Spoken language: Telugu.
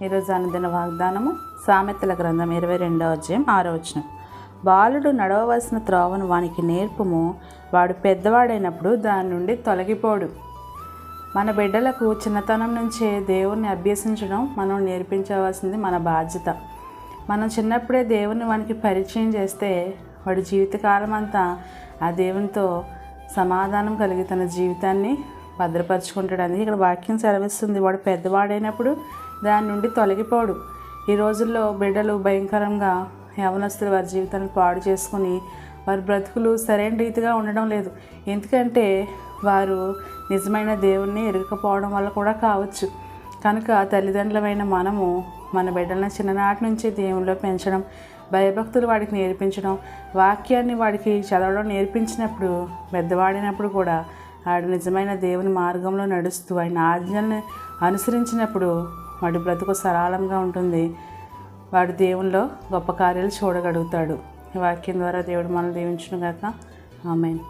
ఈరోజు అనుదిన వాగ్దానము సామెతల గ్రంథం 22వ అధ్యాయం 6వ వచనం. బాలుడు నడవవలసిన త్రోవను వానికి నేర్పుము, వాడు పెద్దవాడైనప్పుడు దాని నుండి తొలగిపోడు. మన బిడ్డలకు చిన్నతనం నుంచే దేవుణ్ణి అభ్యసించడం మనం నేర్పించవలసింది మన బాధ్యత. మనం చిన్నప్పుడే దేవుని వానికి పరిచయం చేస్తే వాడి జీవితకాలం అంతా ఆ దేవునితో సమాధానం కలిగి తన జీవితాన్ని భద్రపరుచుకుంటాడు. అందుకే ఇక్కడ వాక్యం సెలవిస్తుంది, వాడు పెద్దవాడైనప్పుడు దాని నుండి తొలగిపోడు. ఈ రోజుల్లో బిడ్డలు భయంకరంగా యవనస్తులు వారి జీవితాన్ని పాడు చేసుకుని వారి బ్రతుకులు సరైన రీతిగా ఉండడం లేదు. ఎందుకంటే వారు నిజమైన దేవుణ్ణి ఎరగకపోవడం వల్ల కూడా కావచ్చు. కనుక తల్లిదండ్రులమైన మనము మన బిడ్డలను చిన్ననాటి నుంచి దేవునిలో పెంచడం, భయభక్తులు వాడికి నేర్పించడం, వాక్యాన్ని వాడికి చదవడం నేర్పించినప్పుడు పెద్దవాడినప్పుడు కూడా వాడు నిజమైన దేవుని మార్గంలో నడుస్తూ ఆయన ఆజ్ఞల్ని అనుసరించినప్పుడు వాడి బ్రతుకు సరళంగా ఉంటుంది. వాడు దేవునిలో గొప్ప కార్యాలు చూడగలుగుతాడు. ఈ వాక్యం ద్వారా దేవుడు మనల్ని దీవించును గాక. ఆమేన్.